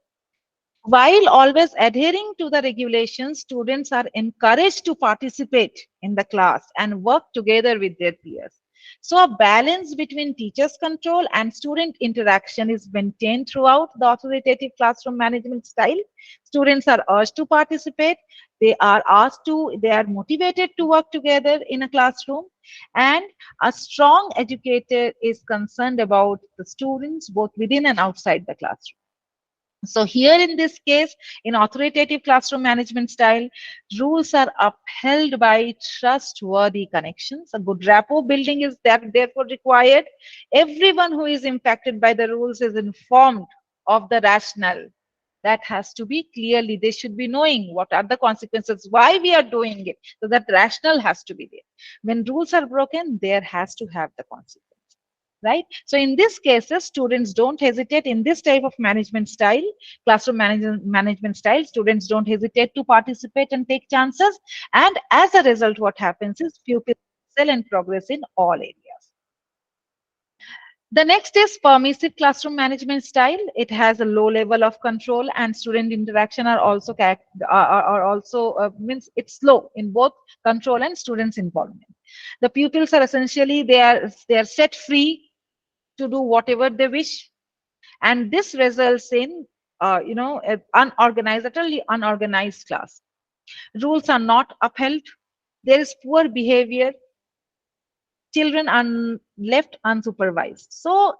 While always adhering to the regulations, students are encouraged to participate in the class and work together with their peers. So a balance between teachers' control and student interaction is maintained throughout the authoritative classroom management style. Students are urged to participate. They are motivated to work together in a classroom. And a strong educator is concerned about the students both within and outside the classroom. So here in this case, in authoritative classroom management style, rules are upheld by trustworthy connections. A good rapport building is therefore required. Everyone who is impacted by the rules is informed of the rationale. That has to be clearly, they should be knowing what are the consequences, why we are doing it. So that rationale has to be there. When rules are broken, there has to have the consequence. right? So in this cases, students don't hesitate in this type of management style, classroom management style. Students don't hesitate to participate and take chances. And as a result, what happens is pupils excel and progress in all areas. The next is permissive classroom management style. It has a low level of control, and student interaction are also means it's low in both control and students involvement. The pupils are essentially they are set free to do whatever they wish, and this results in unorganized, utterly unorganized class. Rules are not upheld. There is poor behavior. Children are left unsupervised. So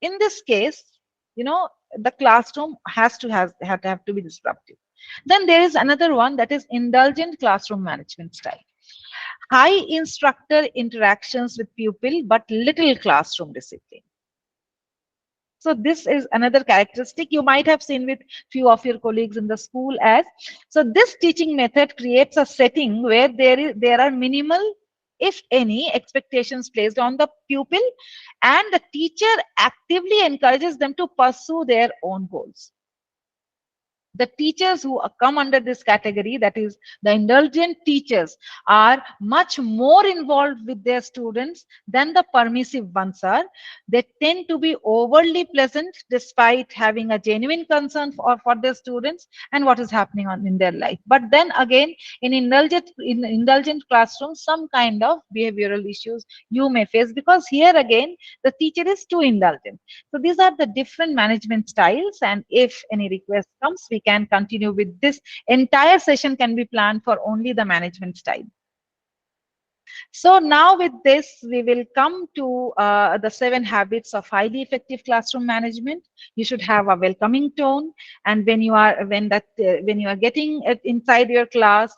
in this case, the classroom has to have to be disruptive. Then there is another one, that is indulgent classroom management style. High instructor interactions with pupil but little classroom discipline. So this is another characteristic you might have seen with few of your colleagues in the school as. So this teaching method creates a setting where there are minimal, if any, expectations placed on the pupil, and the teacher actively encourages them to pursue their own goals. The teachers who come under this category, that is the indulgent teachers, are much more involved with their students than the permissive ones are. They tend to be overly pleasant despite having a genuine concern for their students and what is happening in their life. But then again, in indulgent classrooms, some kind of behavioral issues you may face, because here again the teacher is too indulgent. So these are the different management styles, and if any request comes, we can continue with this. Entire session can be planned for only the management style. So now with this, we will come to the 7 habits of highly effective classroom management. You should have a welcoming tone, and when you are getting inside your class,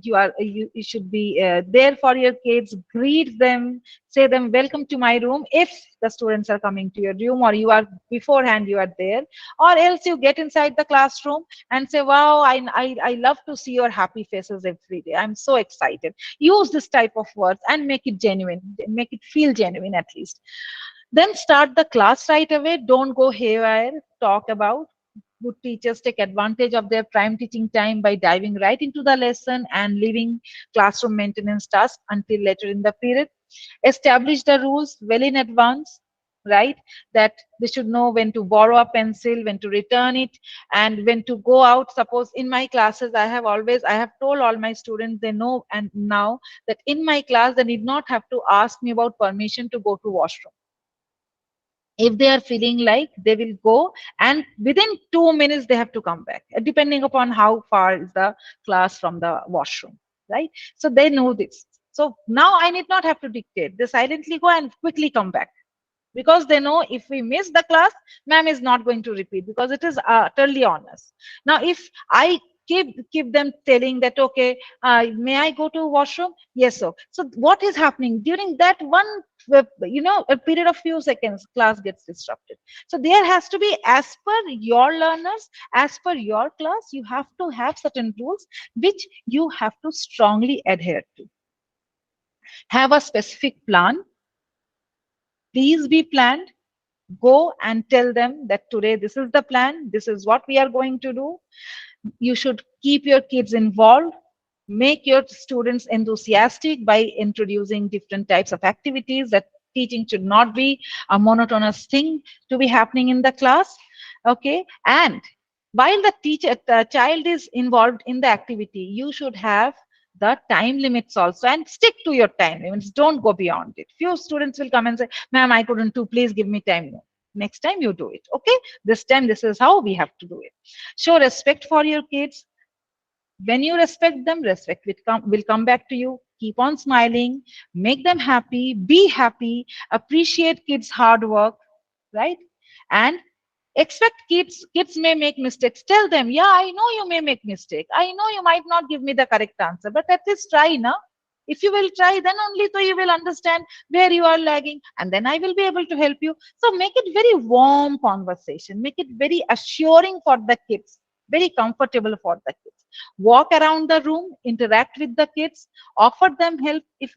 you should be there for your kids. Greet them, say them welcome to my room if the students are coming to your room, or you are beforehand you are there, or else you get inside the classroom and say, wow, I love to see your happy faces every day. I'm so excited. Use this type of words and make it genuine, make it feel genuine at least. Then start the class right away. Don't go haywire. Talk about. Good teachers take advantage of their prime teaching time by diving right into the lesson and leaving classroom maintenance tasks until later in the period. Establish the rules well in advance, right? That they should know when to borrow a pencil, when to return it, and when to go out. Suppose in my classes, I have told all my students, they know and now, that in my class they need not have to ask me about permission to go to washroom. If they are feeling like, they will go, and within 2 minutes they have to come back, depending upon how far is the class from the washroom, right? So they know this. So now I need not have to dictate. They silently go and quickly come back, because they know if we miss the class, ma'am is not going to repeat, because it is utterly on us. Now if I keep them telling that, okay, may I go to washroom? Yes. So what is happening during that one, a period of few seconds, class gets disrupted. So there has to be, as per your learners, as per your class, you have to have certain rules which you have to strongly adhere to. Have a specific plan. Please be planned. Go and tell them that today this is the plan, this is what we are going to do. You should keep your kids involved. Make your students enthusiastic by introducing different types of activities. That teaching should not be a monotonous thing to be happening in the class. Okay. And while the child is involved in the activity, you should have the time limits also, and stick to your time limits. Don't go beyond it. Few students will come and say, ma'am, I couldn't do, please give me time. No. Next time you do it. Okay. This time, this is how we have to do it. Show respect for your kids. When you respect them, respect will come back to you. Keep on smiling, make them happy, be happy, appreciate kids' hard work, right? And expect kids may make mistakes. Tell them, yeah, I know you may make mistake. I know you might not give me the correct answer, but at least try now. If you will try, then only so you will understand where you are lagging, and then I will be able to help you. So make it very warm conversation, make it very assuring for the kids, very comfortable for the kids. Walk around the room, interact with the kids, offer them help if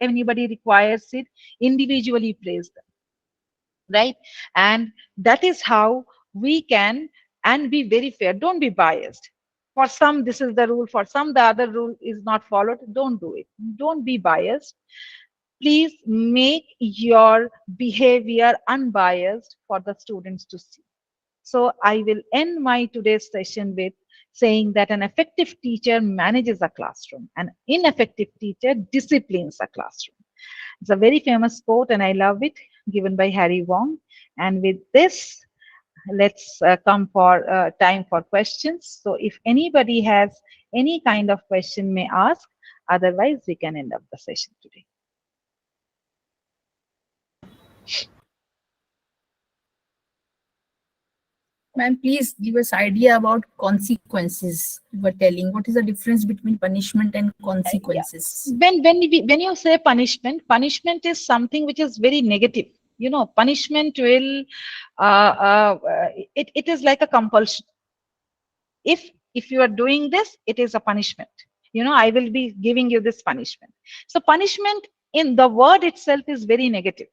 anybody requires it, individually praise them, right? And that is how we can, and be very fair. Don't be biased. For some this is the rule, for some the other rule is not followed. Don't do it. Don't be biased. Please make your behavior unbiased for the students to see. So I will end my today's session with saying that an effective teacher manages a classroom, an ineffective teacher disciplines a classroom. It's a very famous quote and I love it, given by Harry Wong. And with this, let's come for time for questions. So if anybody has any kind of question may ask, otherwise we can end up the session today. Ma'am, please give us idea about consequences. You were telling what is the difference between punishment and consequences. When you say punishment, punishment is something which is very negative. You know, punishment will it is like a compulsion. If you are doing this, it is a punishment. You know, I will be giving you this punishment. So punishment in the word itself is very negative.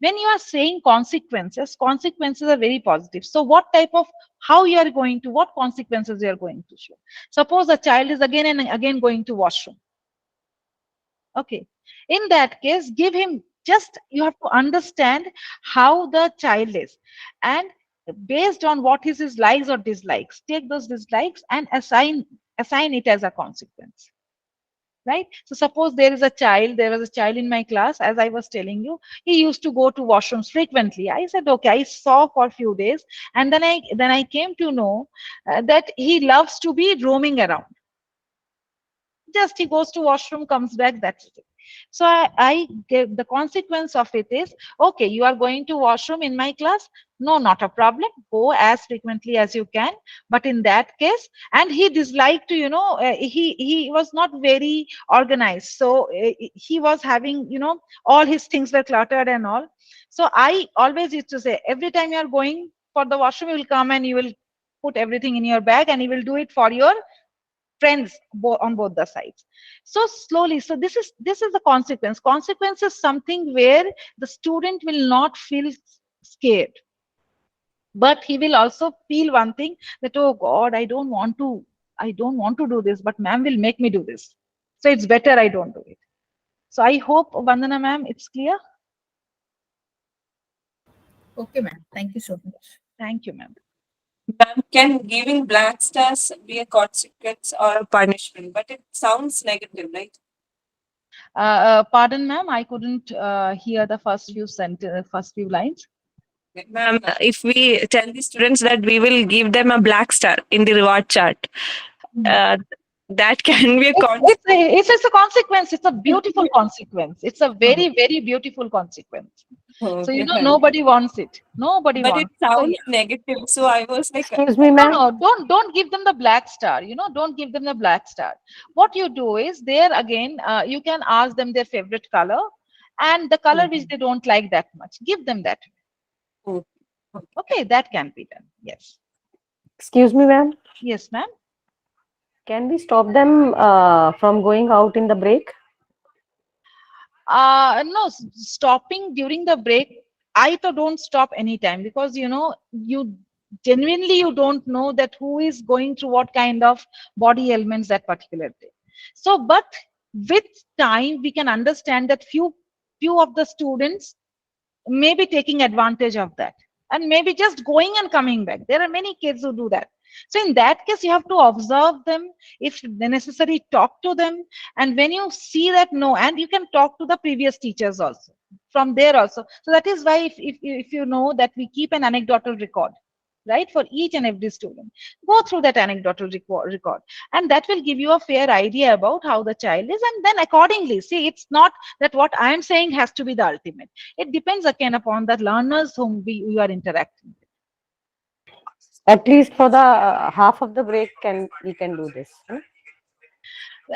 When you are saying consequences, consequences are very positive. So what type of, how you are going to, what consequences you are going to show? Suppose a child is again and again going to washroom. Okay, in that case, give him, just you have to understand how the child is, and based on what is his likes or dislikes, take those dislikes and assign it as a consequence. Right? So suppose there was a child in my class, as I was telling you, he used to go to washrooms frequently. I said, okay, I saw for a few days, and then I came to know that he loves to be roaming around. Just he goes to washroom, comes back, that's it. So I gave the consequence of it is, okay, you are going to washroom in my class, no, not a problem, go as frequently as you can. But in that case, and he disliked to, he was not very organized, so he was having, all his things were cluttered and all. So I always used to say, every time you are going for the washroom, you will come and you will put everything in your bag and you will do it for your friends on both the sides. So slowly, so this is the consequence is something where the student will not feel scared, but he will also feel one thing, that oh god, I don't want to do this, but ma'am will make me do this, so it's better I don't do it. So I hope, Vandana ma'am, it's clear. Okay, ma'am. Thank you so much. Thank you, ma'am. Ma'am, can giving black stars be a consequence or a punishment? But it sounds negative, right? Pardon ma'am, I couldn't hear the first few lines. Ma'am, if we tell the students that we will give them a black star in the reward chart, uh, that can be a consequence. It's a consequence. It's a beautiful consequence. It's a very, very beautiful consequence. So, Okay, ma'am. nobody wants it. Nobody But it wants it. So, sounds negative. So I was like, Excuse me, no, ma'am. don't give them the black star. Don't give them the black star. What you do is, there again, you can ask them their favorite color, and the color which they don't like that much, give them that. okay. Okay, that can be done. Yes. Excuse me, ma'am. Yes, ma'am. Can we stop them from going out in the break? No, stopping during the break, I thought don't stop anytime, because you genuinely, you don't know that who is going through what kind of body ailments that particular day. So, but with time we can understand that few of the students may be taking advantage of that, and maybe just going and coming back. There are many kids who do that. So in that case, you have to observe them, if necessary talk to them, and when you see that no, and you can talk to the previous teachers also, from there also. So that is why, if you know that we keep an anecdotal record, right, for each and every student, go through that anecdotal record, and that will give you a fair idea about how the child is, and then accordingly, see, it's not that what I am saying has to be the ultimate. It depends again upon the learners whom you are interacting with. At least for the half of the break, we can do this. Huh?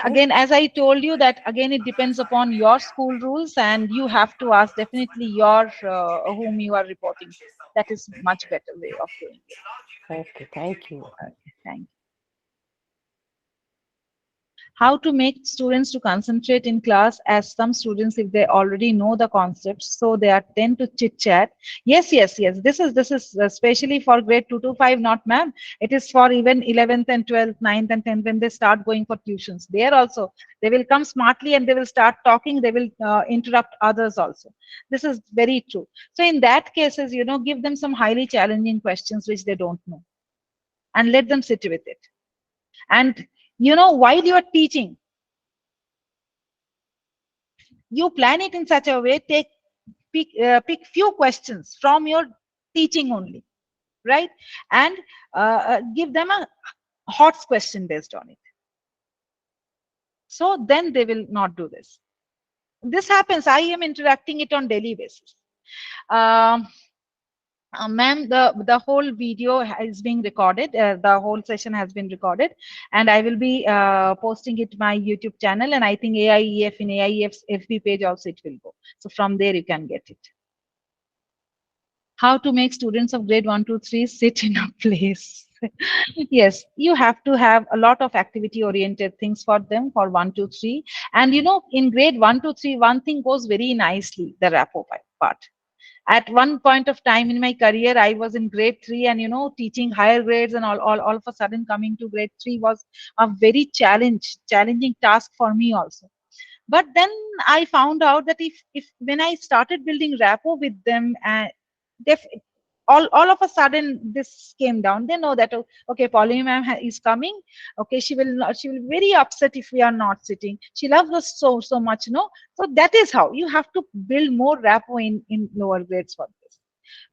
Again, as I told you, that again it depends upon your school rules, and you have to ask definitely your whom you are reporting to. That is much better way of doing it. Okay, thank you. Okay, thank you. How to make students to concentrate in class, as some students, if they already know the concepts, so they are tend to chit chat. Yes. This is especially for grade 2 to 5, not ma'am. It is for even 11th and 12th, 9th and 10th, when they start going for tuitions. There also, they will come smartly and they will start talking. They will interrupt others also. This is very true. So in that cases, give them some highly challenging questions which they don't know, and let them sit with it. And while you are teaching, you plan it in such a way, pick few questions from your teaching only, right? And give them a hot question based on it. So then they will not do this. This happens. I am interacting it on daily basis. Um, Ma'am, the whole video is being recorded. The whole session has been recorded, and I will be posting it my YouTube channel, and I think AIEF in AIEF's FB page also it will go. So from there you can get it. How to make students of grade 1 to 3 sit in a place. Yes, you have to have a lot of activity oriented things for them for 1 to 3. And in grade 1 to 3, one thing goes very nicely, the rapport part. At one point of time in my career, I was in grade 3, and teaching higher grades, and all of a sudden coming to grade 3 was a very challenging task for me also. But then I found out that if when I started building rapport with them, def, all of a sudden this came down. They know that, okay, Pauline ma'am is coming. Okay, she will be very upset if we are not sitting. She loves us so much, so that is how you have to build more rapport in lower grades for this.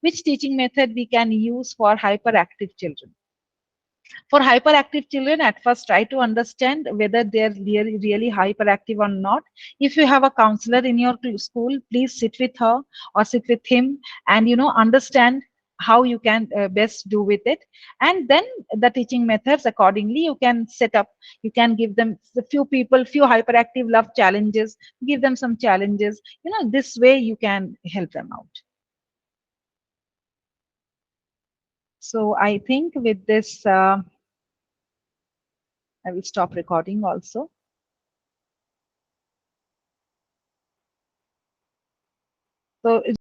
Which teaching method we can use for hyperactive children? For hyperactive children, at first try to understand whether they're really hyperactive or not. If you have a counselor in your school, please sit with her or sit with him, and understand how you can best do with it. And then the teaching methods accordingly you can set up. You can give them a few hyperactive love challenges, give them some challenges. This way you can help them out. So I think with this, I will stop recording also. So